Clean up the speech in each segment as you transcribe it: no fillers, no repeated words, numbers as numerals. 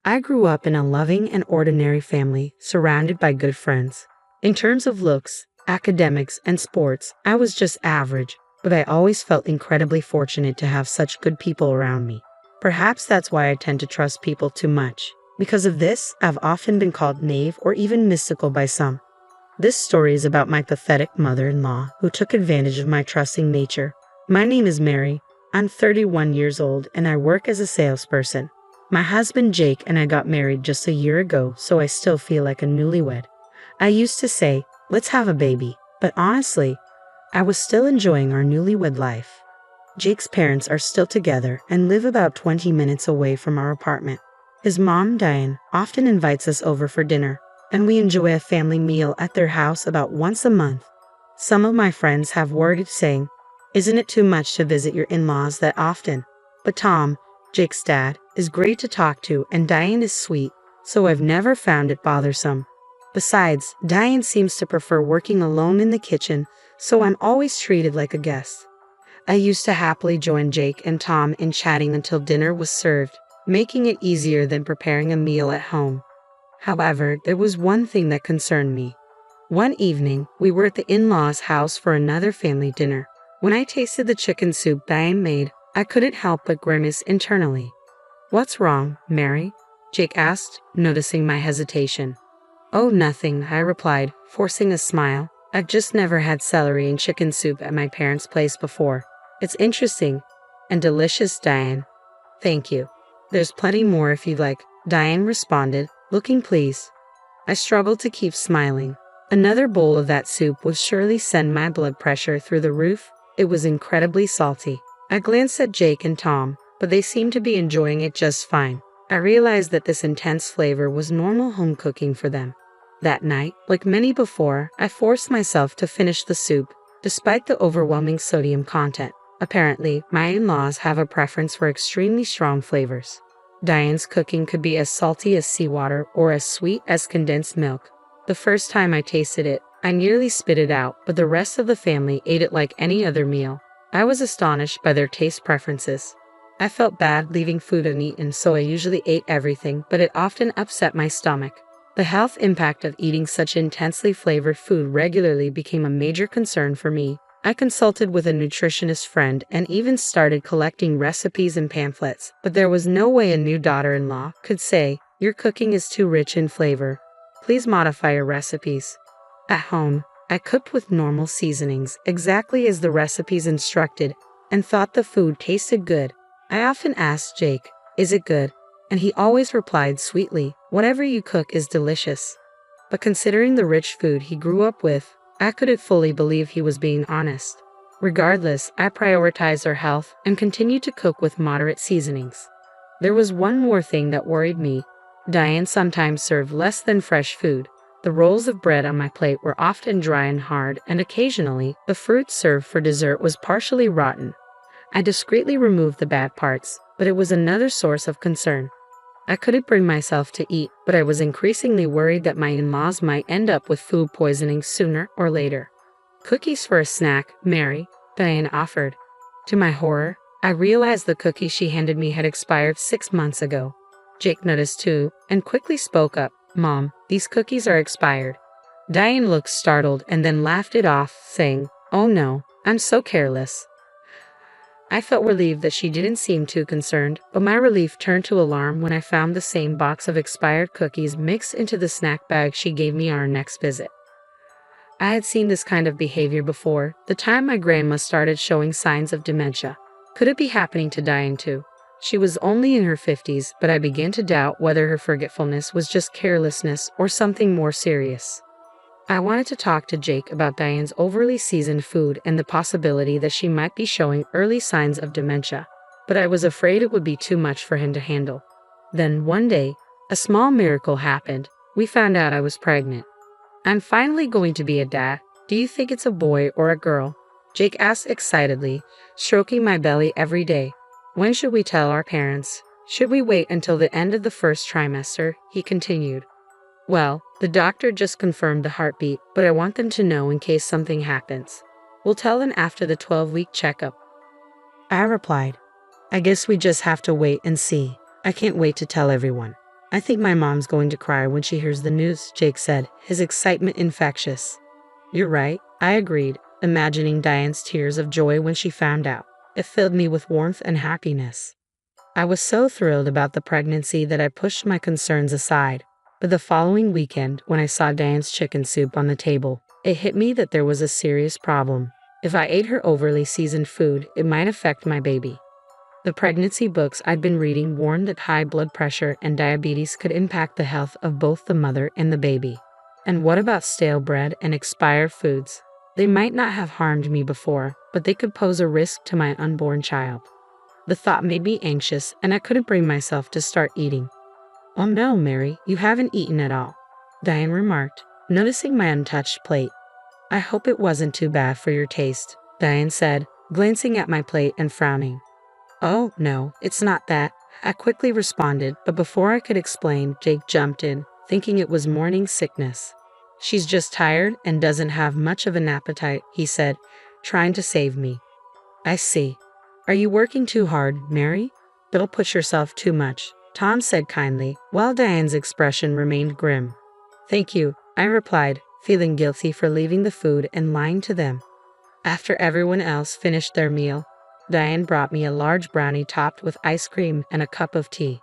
I grew up in a loving and ordinary family, surrounded by good friends. In terms of looks, academics, and sports, I was just average, but I always felt incredibly fortunate to have such good people around me. Perhaps that's why I tend to trust people too much. Because of this, I've often been called naive or even mystical by some. This story is about my pathetic mother-in-law who took advantage of my trusting nature. My name is Mary. I'm 31 years old and I work as a salesperson. My husband Jake and I got married just a year ago, so I still feel like a newlywed. I used to say, let's have a baby, but honestly, I was still enjoying our newlywed life. Jake's parents are still together and live about 20 minutes away from our apartment. His mom, Diane, often invites us over for dinner, and we enjoy a family meal at their house about once a month. Some of my friends have worried, saying, isn't it too much to visit your in-laws that often? But Tom, Jake's dad, is great to talk to and Diane is sweet, so I've never found it bothersome. Besides, Diane seems to prefer working alone in the kitchen, so I'm always treated like a guest. I used to happily join Jake and Tom in chatting until dinner was served, making it easier than preparing a meal at home. However, there was one thing that concerned me. One evening, we were at the in-laws' house for another family dinner. When I tasted the chicken soup Diane made, I couldn't help but grimace internally. What's wrong, Mary? Jake asked, noticing my hesitation. Oh, nothing, I replied, forcing a smile. I've just never had celery and chicken soup at my parents' place before. It's interesting and delicious, Diane. Thank you. There's plenty more if you'd like, Diane responded, looking pleased. I struggled to keep smiling. Another bowl of that soup would surely send my blood pressure through the roof. It was incredibly salty. I glanced at Jake and Tom, but they seemed to be enjoying it just fine. I realized that this intense flavor was normal home cooking for them. That night, like many before, I forced myself to finish the soup, despite the overwhelming sodium content. Apparently, my in-laws have a preference for extremely strong flavors. Diane's cooking could be as salty as seawater or as sweet as condensed milk. The first time I tasted it, I nearly spit it out, but the rest of the family ate it like any other meal. I was astonished by their taste preferences. I felt bad leaving food uneaten, so I usually ate everything, but it often upset my stomach. The health impact of eating such intensely flavored food regularly became a major concern for me. I consulted with a nutritionist friend and even started collecting recipes and pamphlets, but there was no way a new daughter-in-law could say, your cooking is too rich in flavor. Please modify your recipes. At home, I cooked with normal seasonings, exactly as the recipes instructed, and thought the food tasted good. I often asked Jake, is it good? And he always replied sweetly, whatever you cook is delicious. But considering the rich food he grew up with, I couldn't fully believe he was being honest. Regardless, I prioritized our health and continued to cook with moderate seasonings. There was one more thing that worried me. Diane sometimes served less than fresh food. The rolls of bread on my plate were often dry and hard, and occasionally, the fruit served for dessert was partially rotten. I discreetly removed the bad parts, but it was another source of concern. I couldn't bring myself to eat, but I was increasingly worried that my in-laws might end up with food poisoning sooner or later. Cookies for a snack, Mary, Diane offered. To my horror, I realized the cookie she handed me had expired 6 months ago. Jake noticed too, and quickly spoke up, Mom, these cookies are expired. Diane looked startled and then laughed it off, saying, oh no, I'm so careless. I felt relieved that she didn't seem too concerned, but my relief turned to alarm when I found the same box of expired cookies mixed into the snack bag she gave me on our next visit. I had seen this kind of behavior before, the time my grandma started showing signs of dementia. Could it be happening to Diane too? She was only in her 50s, but I began to doubt whether her forgetfulness was just carelessness or something more serious. I wanted to talk to Jake about Diane's overly seasoned food and the possibility that she might be showing early signs of dementia, but I was afraid it would be too much for him to handle. Then one day, a small miracle happened. We found out I was pregnant. I'm finally going to be a dad. Do you think it's a boy or a girl? Jake asked excitedly, stroking my belly every day. When should we tell our parents? Should we wait until the end of the first trimester? He continued. Well, the doctor just confirmed the heartbeat, but I want them to know in case something happens. We'll tell them after the 12-week checkup. I replied, I guess we just have to wait and see. I can't wait to tell everyone. I think my mom's going to cry when she hears the news, Jake said, his excitement infectious. You're right, I agreed, imagining Diane's tears of joy when she found out. It filled me with warmth and happiness. I was so thrilled about the pregnancy that I pushed my concerns aside. But the following weekend, when I saw Diane's chicken soup on the table, it hit me that there was a serious problem. If I ate her overly seasoned food, it might affect my baby. The pregnancy books I'd been reading warned that high blood pressure and diabetes could impact the health of both the mother and the baby. And what about stale bread and expired foods? They might not have harmed me before, but they could pose a risk to my unborn child. The thought made me anxious, and I couldn't bring myself to start eating. Oh no, Mary, you haven't eaten at all, Diane remarked, noticing my untouched plate. I hope it wasn't too bad for your taste, Diane said, glancing at my plate and frowning. Oh, no, it's not that, I quickly responded, but before I could explain, Jake jumped in, thinking it was morning sickness. She's just tired and doesn't have much of an appetite, he said, trying to save me. I see. Are you working too hard, Mary? Don't push yourself too much, Tom said kindly, while Diane's expression remained grim. Thank you, I replied, feeling guilty for leaving the food and lying to them. After everyone else finished their meal, Diane brought me a large brownie topped with ice cream and a cup of tea.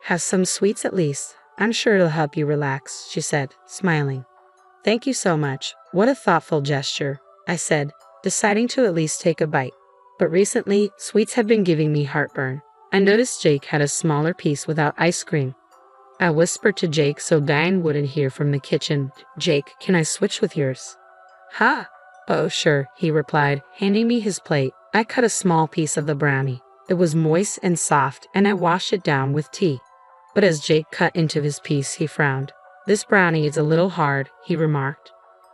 Have some sweets at least. I'm sure it'll help you relax, she said, smiling. Thank you so much. What a thoughtful gesture, I said, deciding to at least take a bite. But recently, sweets have been giving me heartburn. I noticed Jake had a smaller piece without ice cream. I whispered to Jake so Diane wouldn't hear from the kitchen. Jake, can I switch with yours? Ha! Oh, sure, he replied, handing me his plate. I cut a small piece of the brownie. It was moist and soft, and I washed it down with tea. But as Jake cut into his piece, he frowned. This brownie is a little hard, he remarked.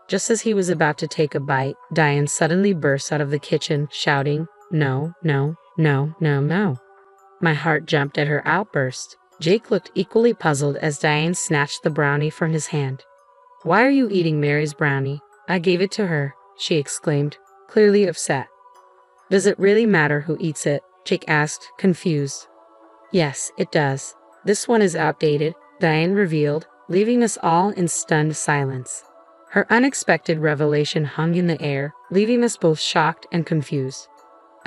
Just as he was about to take a bite, Diane suddenly burst out of the kitchen, shouting, No, no, no, no, no. My heart jumped at her outburst. Jake looked equally puzzled as Diane snatched the brownie from his hand. Why are you eating Mary's brownie? I gave it to her, she exclaimed, clearly upset. Does it really matter who eats it? Jake asked, confused. Yes, it does. This one is outdated, Diane revealed, leaving us all in stunned silence. Her unexpected revelation hung in the air, leaving us both shocked and confused.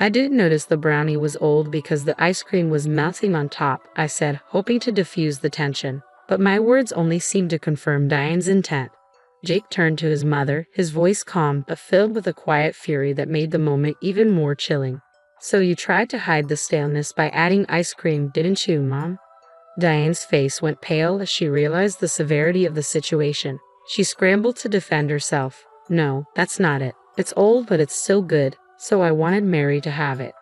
I didn't notice the brownie was old because the ice cream was melting on top, I said, hoping to diffuse the tension. But my words only seemed to confirm Diane's intent. Jake turned to his mother, his voice calm but filled with a quiet fury that made the moment even more chilling. So you tried to hide the staleness by adding ice cream, didn't you, Mom? Diane's face went pale as she realized the severity of the situation. She scrambled to defend herself. No, that's not it. It's old, but it's still good, so I wanted Mary to have it.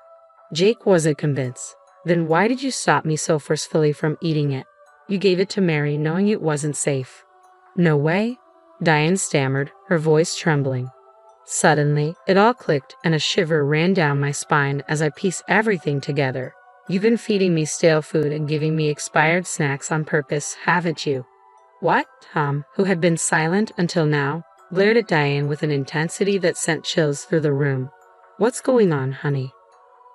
Jake wasn't convinced. Then why did you stop me so forcefully from eating it? You gave it to Mary knowing it wasn't safe. No way, Diane stammered, her voice trembling. Suddenly, it all clicked and a shiver ran down my spine as I pieced everything together. You've been feeding me stale food and giving me expired snacks on purpose, haven't you? What? Tom, who had been silent until now, glared at Diane with an intensity that sent chills through the room. What's going on, honey?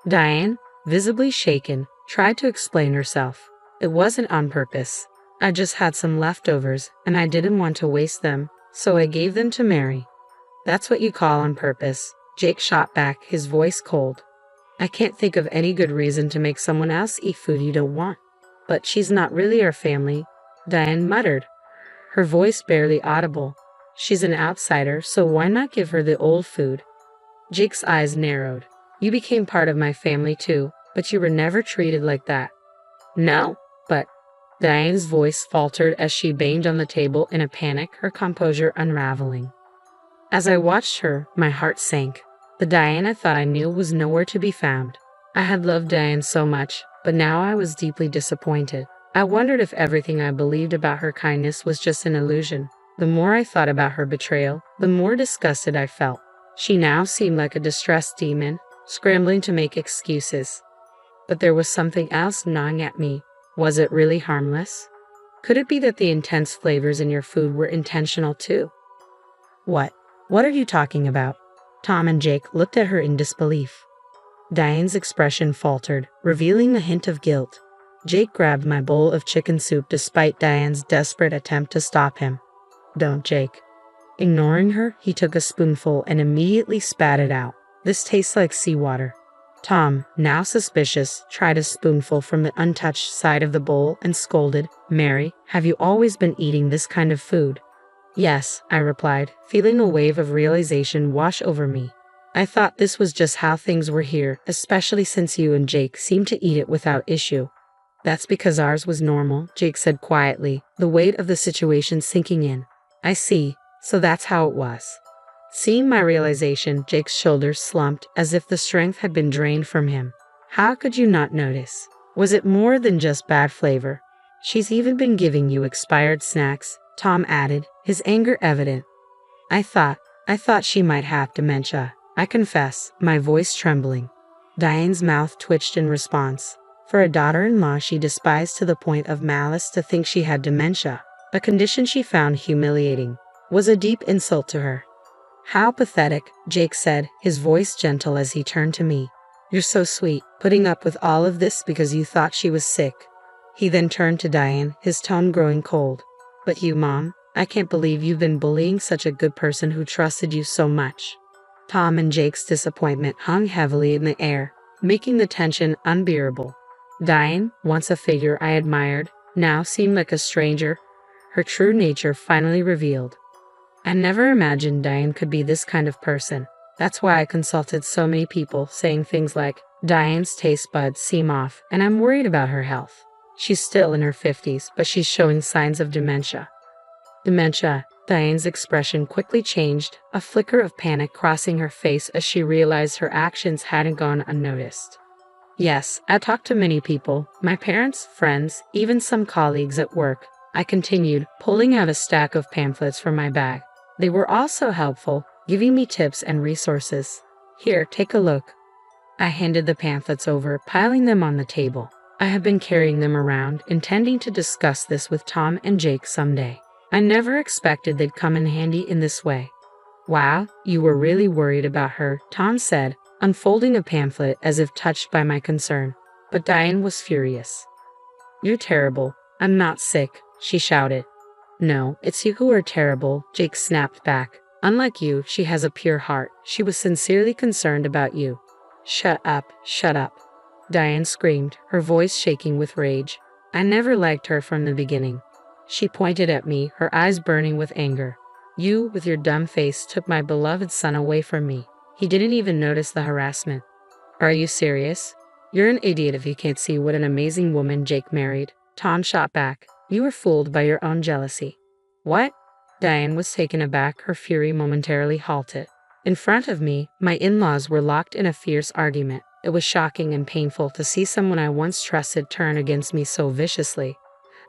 Diane, visibly shaken, tried to explain herself. It wasn't on purpose. I just had some leftovers, and I didn't want to waste them, so I gave them to Mary. That's what you call on purpose, Jake shot back, his voice cold. I can't think of any good reason to make someone else eat food you don't want. But she's not really our family, Diane muttered, her voice barely audible. She's an outsider, so why not give her the old food? Jake's eyes narrowed. You became part of my family too, but you were never treated like that. No, but... Diane's voice faltered as she banged on the table in a panic, her composure unraveling. As I watched her, my heart sank. The Diane I thought I knew was nowhere to be found. I had loved Diane so much, but now I was deeply disappointed. I wondered if everything I believed about her kindness was just an illusion. The more I thought about her betrayal, the more disgusted I felt. She now seemed like a distressed demon, scrambling to make excuses. But there was something else gnawing at me. Was it really harmless? Could it be that the intense flavors in your food were intentional too? What? What are you talking about? Tom and Jake looked at her in disbelief. Diane's expression faltered, revealing a hint of guilt. Jake grabbed my bowl of chicken soup despite Diane's desperate attempt to stop him. Don't, Jake. Ignoring her, he took a spoonful and immediately spat it out. This tastes like seawater. Tom, now suspicious, tried a spoonful from the untouched side of the bowl and scolded, Mary, have you always been eating this kind of food? Yes, I replied, feeling a wave of realization wash over me. I thought this was just how things were here, especially since you and Jake seemed to eat it without issue. That's because ours was normal, Jake said quietly, the weight of the situation sinking in. I see, so that's how it was. Seeing my realization, Jake's shoulders slumped as if the strength had been drained from him. How could you not notice? Was it more than just bad flavor? She's even been giving you expired snacks, Tom added, his anger evident. I thought she might have dementia. I confess, my voice trembling. Diane's mouth twitched in response. For a daughter-in-law she despised to the point of malice to think she had dementia, a condition she found humiliating, was a deep insult to her. How pathetic, Jake said, his voice gentle as he turned to me. You're so sweet, putting up with all of this because you thought she was sick. He then turned to Diane, his tone growing cold. But you, Mom, I can't believe you've been bullying such a good person who trusted you so much. Tom and Jake's disappointment hung heavily in the air, making the tension unbearable. Diane, once a figure I admired, now seemed like a stranger, her true nature finally revealed. I never imagined Diane could be this kind of person. That's why I consulted so many people, saying things like, Diane's taste buds seem off, and I'm worried about her health. She's still in her 50s, but she's showing signs of dementia. Dementia. Diane's expression quickly changed, a flicker of panic crossing her face as she realized her actions hadn't gone unnoticed. Yes, I talked to many people, my parents, friends, even some colleagues at work. I continued, pulling out a stack of pamphlets from my bag. They were also helpful, giving me tips and resources. Here, take a look. I handed the pamphlets over, piling them on the table. I have been carrying them around, intending to discuss this with Tom and Jake someday. I never expected they'd come in handy in this way. Wow, you were really worried about her, Tom said, unfolding a pamphlet as if touched by my concern. But Diane was furious. You're terrible. I'm not sick, she shouted. No, it's you who are terrible, Jake snapped back. Unlike you, she has a pure heart. She was sincerely concerned about you. Shut up, Diane screamed, her voice shaking with rage. I never liked her from the beginning. She pointed at me, her eyes burning with anger. You, with your dumb face, took my beloved son away from me. He didn't even notice the harassment. Are you serious? You're an idiot if you can't see what an amazing woman Jake married. Tom shot back. You were fooled by your own jealousy. What? Diane was taken aback, her fury momentarily halted. In front of me, my in-laws were locked in a fierce argument. It was shocking and painful to see someone I once trusted turn against me so viciously.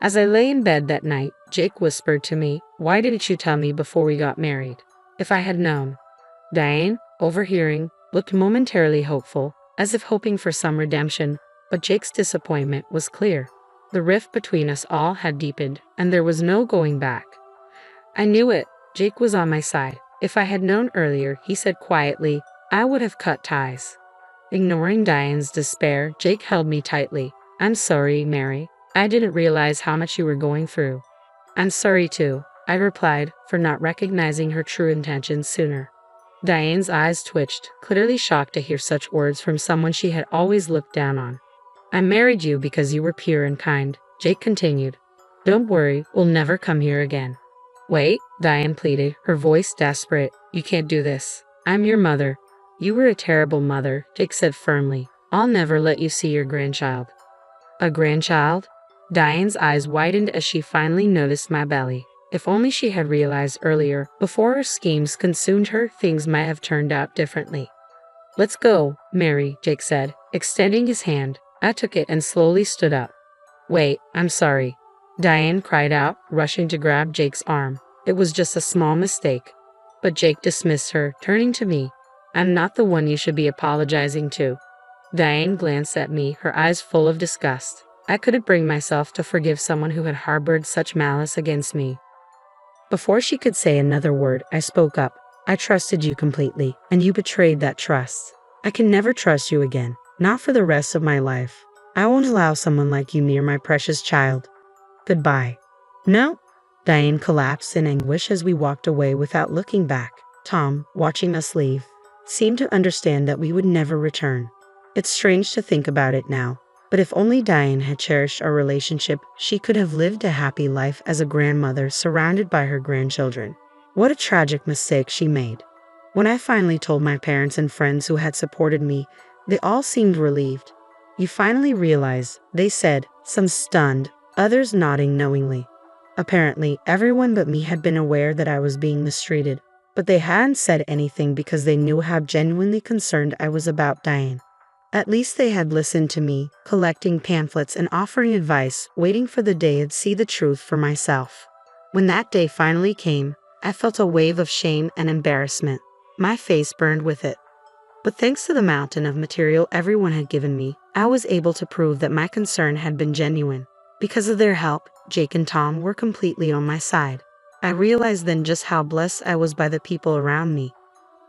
As I lay in bed that night, Jake whispered to me, Why didn't you tell me before we got married? If I had known. Diane, overhearing, looked momentarily hopeful, as if hoping for some redemption, but Jake's disappointment was clear. The rift between us all had deepened, and there was no going back. I knew it. Jake was on my side. If I had known earlier, he said quietly, I would have cut ties. Ignoring Diane's despair, Jake held me tightly. I'm sorry, Mary. I didn't realize how much you were going through. I'm sorry too, I replied, for not recognizing her true intentions sooner. Diane's eyes twitched, clearly shocked to hear such words from someone she had always looked down on. I married you because you were pure and kind, Jake continued. Don't worry, we'll never come here again. Wait, Diane pleaded, her voice desperate. You can't do this. I'm your mother. You were a terrible mother, Jake said firmly. I'll never let you see your grandchild. A grandchild? Diane's eyes widened as she finally noticed my belly. If only she had realized earlier, before her schemes consumed her, things might have turned out differently. Let's go, Mary, Jake said, extending his hand. I took it and slowly stood up. Wait, I'm sorry. Diane cried out, rushing to grab Jake's arm. It was just a small mistake. But Jake dismissed her, turning to me. I'm not the one you should be apologizing to. Diane glanced at me, her eyes full of disgust. I couldn't bring myself to forgive someone who had harbored such malice against me. Before she could say another word, I spoke up. I trusted you completely, and you betrayed that trust. I can never trust you again, not for the rest of my life. I won't allow someone like you near my precious child. Goodbye. No. Diane collapsed in anguish as we walked away without looking back. Tom, watching us leave, seemed to understand that we would never return. It's strange to think about it now, but if only Diane had cherished our relationship, she could have lived a happy life as a grandmother surrounded by her grandchildren. What a tragic mistake she made. When I finally told my parents and friends who had supported me, they all seemed relieved. You finally realize, they said, some stunned, others nodding knowingly. Apparently, everyone but me had been aware that I was being mistreated, but they hadn't said anything because they knew how genuinely concerned I was about Diane. At least they had listened to me, collecting pamphlets and offering advice, waiting for the day I'd see the truth for myself. When that day finally came, I felt a wave of shame and embarrassment. My face burned with it. But thanks to the mountain of material everyone had given me, I was able to prove that my concern had been genuine. Because of their help, Jake and Tom were completely on my side. I realized then just how blessed I was by the people around me.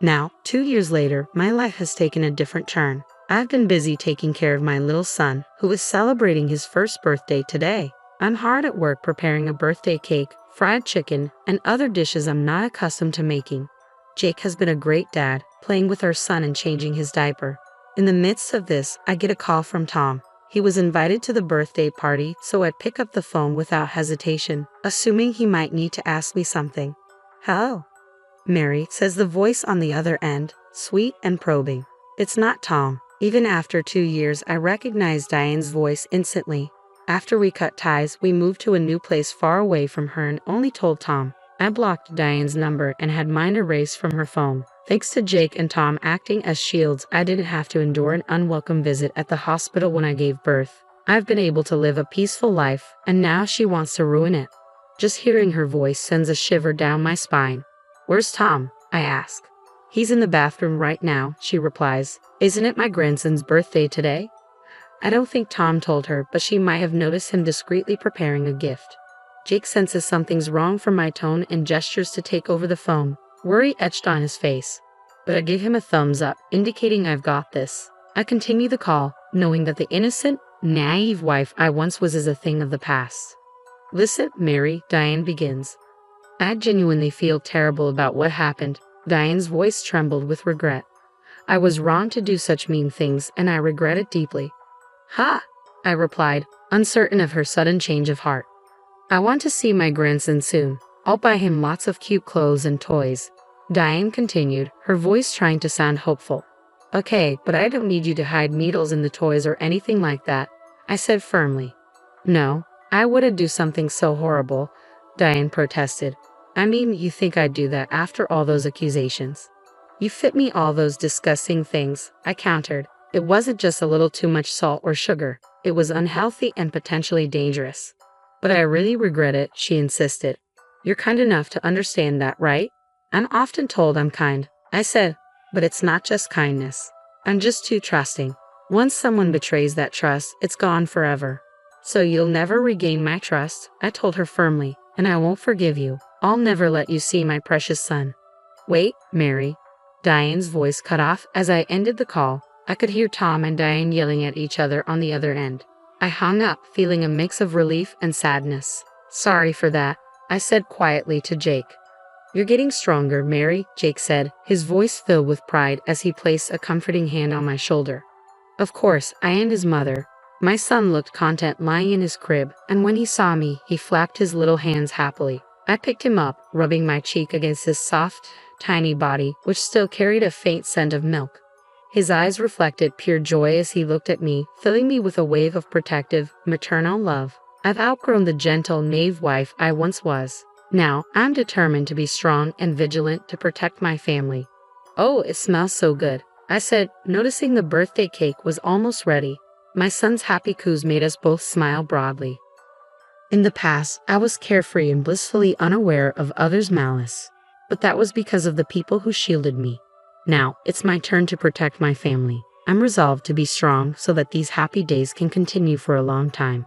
Now, 2 years later, my life has taken a different turn. I've been busy taking care of my little son, who is celebrating his first birthday today. I'm hard at work preparing a birthday cake, fried chicken, and other dishes I'm not accustomed to making. Jake has been a great dad, playing with our son and changing his diaper. In the midst of this, I get a call from Tom. He was invited to the birthday party, so I'd pick up the phone without hesitation, assuming he might need to ask me something. "Hello, Mary," says the voice on the other end, sweet and probing. It's not Tom. Even after 2 years, I recognized Diane's voice instantly. After we cut ties, we moved to a new place far away from her and only told Tom. I blocked Diane's number and had mine erased from her phone. Thanks to Jake and Tom acting as shields, I didn't have to endure an unwelcome visit at the hospital when I gave birth. I've been able to live a peaceful life, and now she wants to ruin it. Just hearing her voice sends a shiver down my spine. "Where's Tom?" I ask. "He's in the bathroom right now," she replies. "Isn't it my grandson's birthday today?" I don't think Tom told her, but she might have noticed him discreetly preparing a gift. Jake senses something's wrong from my tone and gestures to take over the phone, worry etched on his face. But I give him a thumbs up, indicating I've got this. I continue the call, knowing that the innocent, naive wife I once was is a thing of the past. "Listen, Mary," Diane begins. I genuinely feel terrible about what happened. Diane's voice trembled with regret. "I was wrong to do such mean things, and I regret it deeply." "Ha!" I replied, uncertain of her sudden change of heart. "I want to see my grandson soon. I'll buy him lots of cute clothes and toys." Diane continued, her voice trying to sound hopeful. "Okay, but I don't need you to hide needles in the toys or anything like that," I said firmly. "No, I wouldn't do something so horrible," Diane protested. "I mean, you think I'd do that after all those accusations?" "You fit me all those disgusting things," I countered. "It wasn't just a little too much salt or sugar. It was unhealthy and potentially dangerous." "But I really regret it," she insisted. "You're kind enough to understand that, right?" "I'm often told I'm kind," I said, "but it's not just kindness. I'm just too trusting. Once someone betrays that trust, it's gone forever." "So you'll never regain my trust," I told her firmly, "and I won't forgive you. I'll never let you see my precious son." "Wait, Mary." Diane's voice cut off as I ended the call. I could hear Tom and Diane yelling at each other on the other end. I hung up, feeling a mix of relief and sadness. "Sorry for that," I said quietly to Jake. "You're getting stronger, Mary," Jake said, his voice filled with pride as he placed a comforting hand on my shoulder. Of course, I am his mother. My son looked content lying in his crib, and when he saw me, he flapped his little hands happily. I picked him up, rubbing my cheek against his soft, tiny body, which still carried a faint scent of milk. His eyes reflected pure joy as he looked at me, filling me with a wave of protective, maternal love. I've outgrown the gentle, naive wife I once was. Now, I'm determined to be strong and vigilant to protect my family. "Oh, it smells so good," I said, noticing the birthday cake was almost ready. My son's happy coos made us both smile broadly. In the past, I was carefree and blissfully unaware of others' malice. But that was because of the people who shielded me. Now, it's my turn to protect my family. I'm resolved to be strong so that these happy days can continue for a long time.